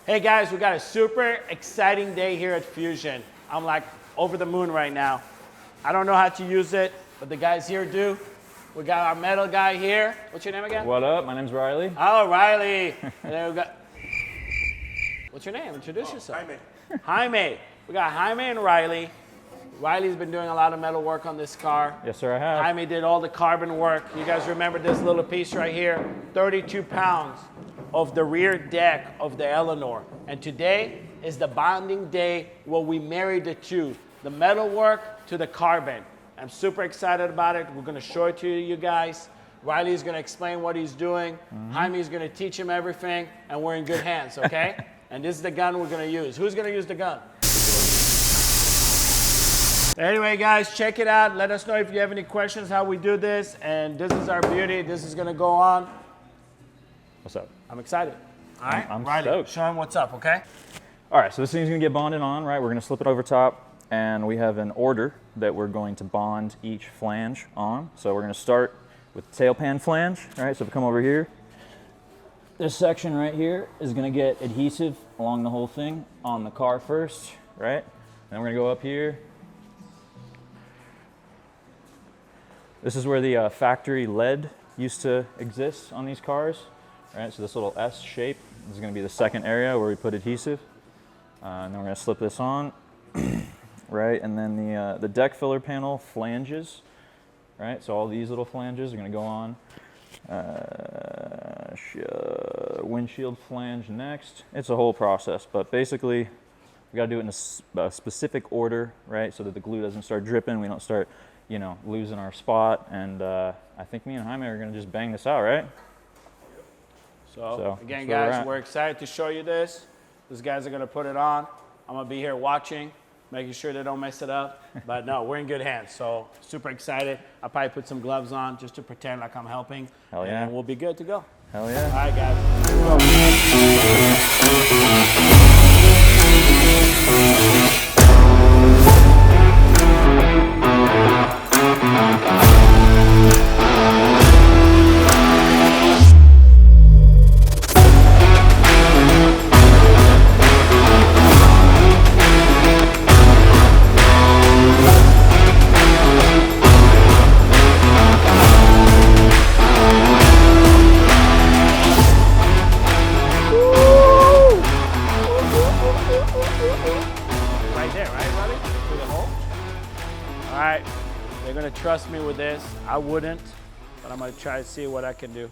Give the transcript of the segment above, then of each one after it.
Hey guys, we got a super exciting day here at Fusion. I'm like over the moon right now. I don't know how to use it, but the guys here do. We got our metal guy here. What's your name again? What up? My name's Riley. Oh, Riley. And then we got, what's your name? Introduce yourself. Jaime. Jaime. We got Jaime and Riley. Riley's been doing a lot of metal work on this car. Yes, sir, I have. Jaime did all the carbon work. You guys remember this little piece right here? 32 pounds of the rear deck of the Eleanor. And today is the bonding day where we marry the two, the metal work to the carbon. I'm super excited about it. We're gonna show it to you guys. Riley's gonna explain what he's doing. Jaime's gonna teach him everything, and we're in good hands, okay? And this is the gun we're gonna use. Who's gonna use the gun? Anyway, guys, check it out. Let us know if you have any questions how we do this. And this is our beauty. This is gonna go on. What's up? I'm excited. All right, I'm Riley, stoked. show him what's up, okay? All right, so this thing's gonna get bonded on, right? We're gonna slip it over top, and we have an order that we're going to bond each flange on. So we're gonna start with the tail pan flange, right? So if we come over here, this section right here is gonna get adhesive along the whole thing on the car first, right? Then we're gonna go up here. This is where the factory lead used to exist on these cars, right? So this little S shape is gonna be the second area where we put adhesive. And then we're gonna slip this on, right? And then the deck filler panel flanges, right? So all these little flanges are gonna go on. Windshield flange next. It's a whole process, but basically we gotta do it in a specific order, right? So that the glue doesn't start dripping, we don't start, you know, losing our spot. And I think me and Jaime are gonna just bang this out, right? So again, guys, we're excited to show you this. These guys are gonna put it on. I'm gonna be here watching, making sure they don't mess it up. But no, we're in good hands, so super excited. I'll probably put some gloves on just to pretend like I'm helping. Hell yeah. And we'll be good to go. Hell yeah. All right, guys, here we go. Trust me with this. I wouldn't, but I'm gonna try to see what I can do.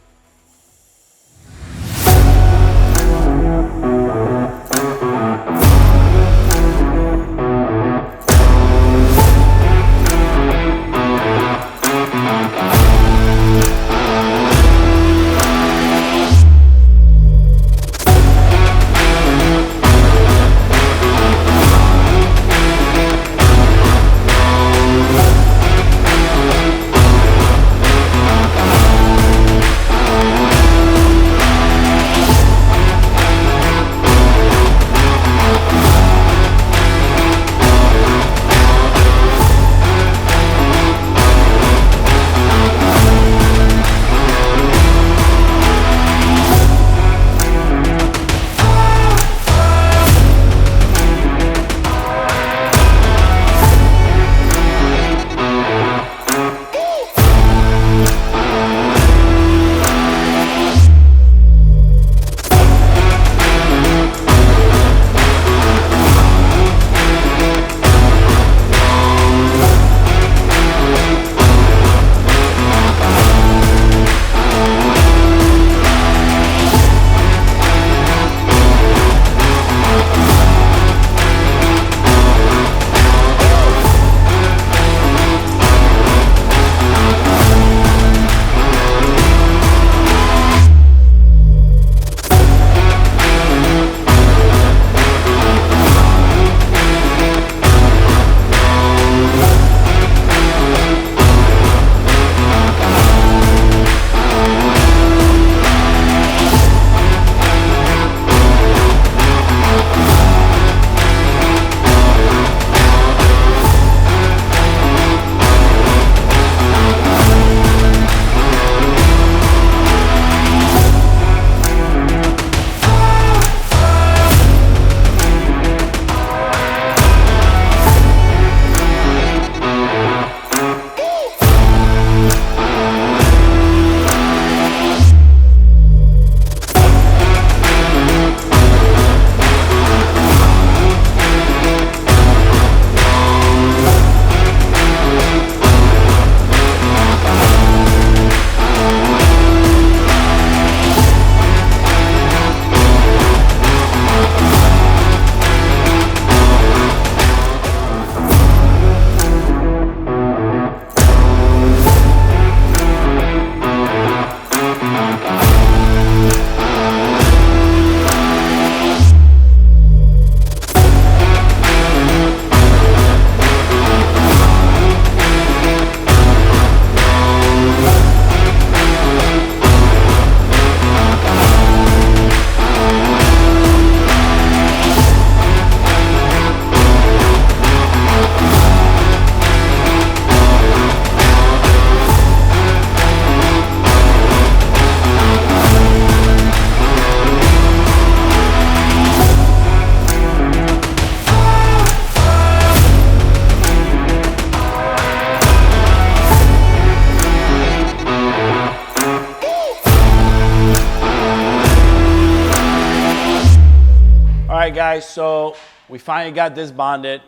right, guys, so we finally got this bonded.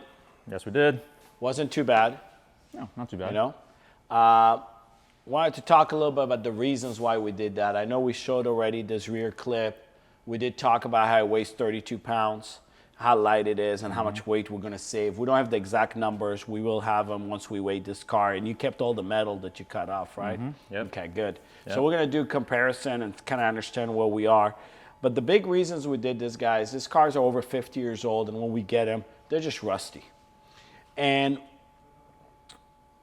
Yes, we did. Wasn't too bad, No, not too bad. you know. Wanted to talk a little bit about the reasons why we did that. I know we showed already this rear clip. We did talk about how it weighs 32 pounds, how light it is, and how much weight we're gonna save. We don't have the exact numbers. We will have them once we weigh this car. And you kept all the metal that you cut off, right? Yep. Okay, good. Yep. So we're gonna do comparison and kind of understand where we are. But the big reasons we did this, guys, these cars are over 50 years old, and when we get them, they're just rusty. And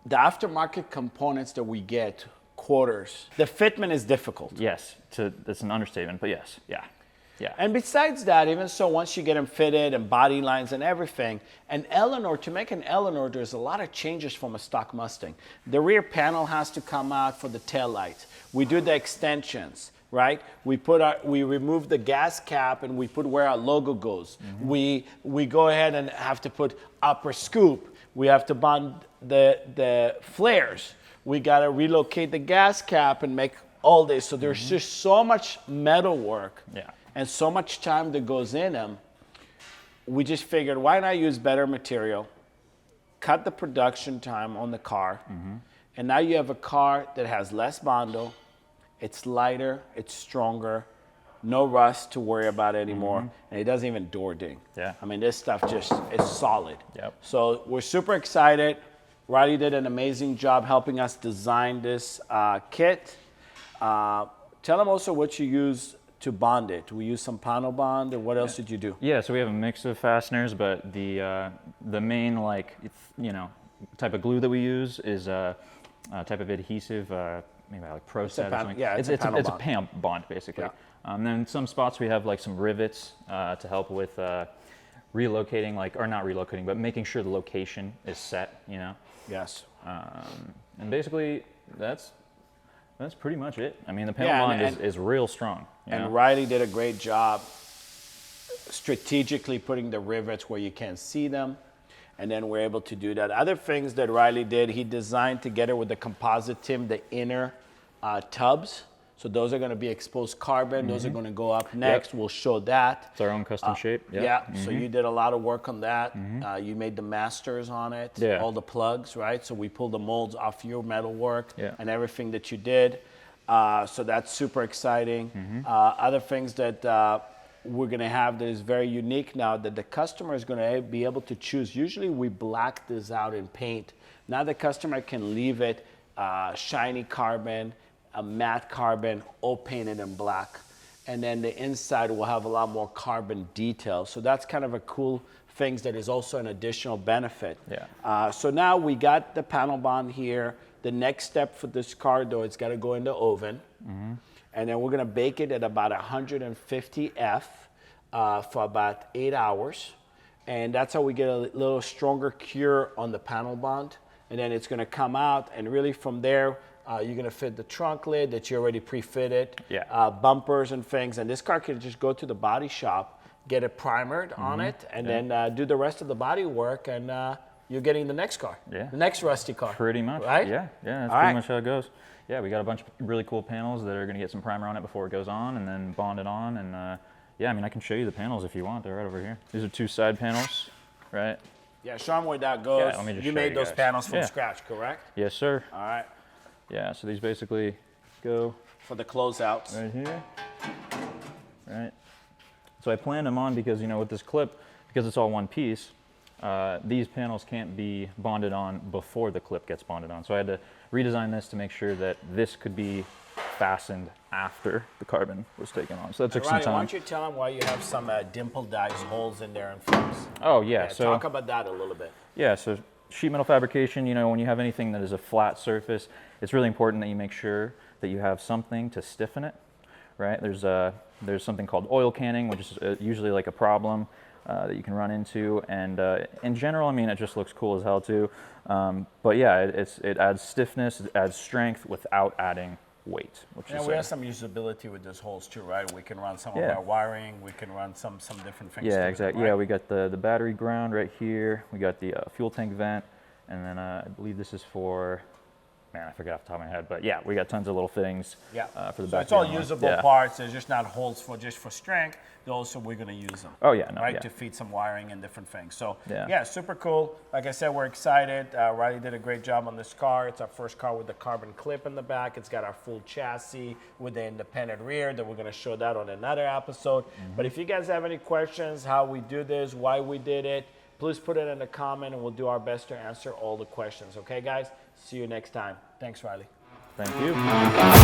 the aftermarket components that we get, quarters, the fitment is difficult. Yes, that's an understatement, but yes, yeah. And besides that, even so, once you get them fitted and body lines and everything, an Eleanor, to make an Eleanor, there's a lot of changes from a stock Mustang. The rear panel has to come out for the tail lights. We do the extensions, right? We remove the gas cap and we put where our logo goes. We go ahead and have to put upper scoop. We have to bond the flares. We got to relocate the gas cap and make all this. So there's just so much metal work. Yeah. And so much time that goes in them, we just figured, why not use better material, cut the production time on the car, and now you have a car that has less bondo, it's lighter, it's stronger, no rust to worry about anymore, and it doesn't even door ding. Yeah. I mean, this stuff just is solid. Yep. So we're super excited. Riley did an amazing job helping us design this kit. Tell them also what you use to bond it. We use some panel bond, or what else did you do? Yeah, so we have a mix of fasteners, but the main type of glue that we use is a type of adhesive, maybe like Pro Set or something. Yeah, it's a panel bond basically. Yeah. Then in some spots we have like some rivets to help with relocating, or not relocating, but making sure the location is set. Yes. And basically that's pretty much it. I mean, the panel bond is real strong. And Riley did a great job strategically putting the rivets where you can't see them. And then we're able to do that. Other things that Riley did, he designed together with the composite trim, the inner tubs. So those are going to be exposed carbon. Those are going to go up next. We'll show that. It's our own custom shape. Yeah. So you did a lot of work on that. You made the masters on it. Yeah. All the plugs, right? So we pulled the molds off your metal work Yeah. and everything that you did. So that's super exciting. Other things that we're going to have that is very unique now that the customer is going to be able to choose. Usually we black this out in paint. Now the customer can leave it shiny carbon, a matte carbon, all painted in black. And then the inside will have a lot more carbon detail. So that's kind of a cool thing that is also an additional benefit. Yeah. So now we got the panel bond here. The next step for this car, though, it's got to go in the oven. And then we're going to bake it at about 150 F for about 8 hours. And that's how we get a little stronger cure on the panel bond. And then it's going to come out. And really from there, you're going to fit the trunk lid that you already pre-fitted, bumpers and things. And this car can just go to the body shop, get it primered on it, and then do the rest of the body work. And you're getting the next car, the next rusty car. Pretty much, right? Yeah, that's pretty much how it goes. Yeah, we got a bunch of really cool panels that are going to get some primer on it before it goes on, and then bond it on. And yeah, I mean, I can show you the panels if you want. They're right over here. These are 2 side panels, right? Yeah, show them where that goes. Yeah, let me just you show made you those guys. panels from scratch, correct? Yes, sir. All right. Yeah, so these basically go for the closeouts. Right here, right? So I planned them on because, with this clip, because it's all one piece, these panels can't be bonded on before the clip gets bonded on. So I had to redesign this to make sure that this could be fastened after the carbon was taken on. So that took some time. Why don't you tell them why you have some dimple dice holes in there and flames? Oh, yeah. So talk about that a little bit. Yeah, so sheet metal fabrication, when you have anything that is a flat surface, it's really important that you make sure that you have something to stiffen it, right? There's something called oil canning, which is usually like a problem that you can run into. And in general, I mean, it just looks cool as hell too. But yeah, it adds stiffness, it adds strength without adding weight. We have some usability with those holes too, right? We can run some of our wiring, we can run some different things. Yeah, exactly. Right? Yeah, we got the battery ground right here. We got the fuel tank vent, and then I believe this is for man, I forget off the top of my head, but yeah, we got tons of little things. Yeah. For the So back. it's all of the Eleanor. usable Yeah. parts. They're just not holes for just for strength. They're also we're gonna use them. Oh yeah, no, right, yeah. to feed some wiring and different things. So Yeah. super cool. Like I said, we're excited. Riley did a great job on this car. It's our first car with the carbon clip in the back. It's got our full chassis with the independent rear. That we're gonna show that on another episode. But if you guys have any questions, how we do this, why we did it, please put it in the comment, and we'll do our best to answer all the questions. Okay, guys? See you next time. Thanks, Riley. Thank you.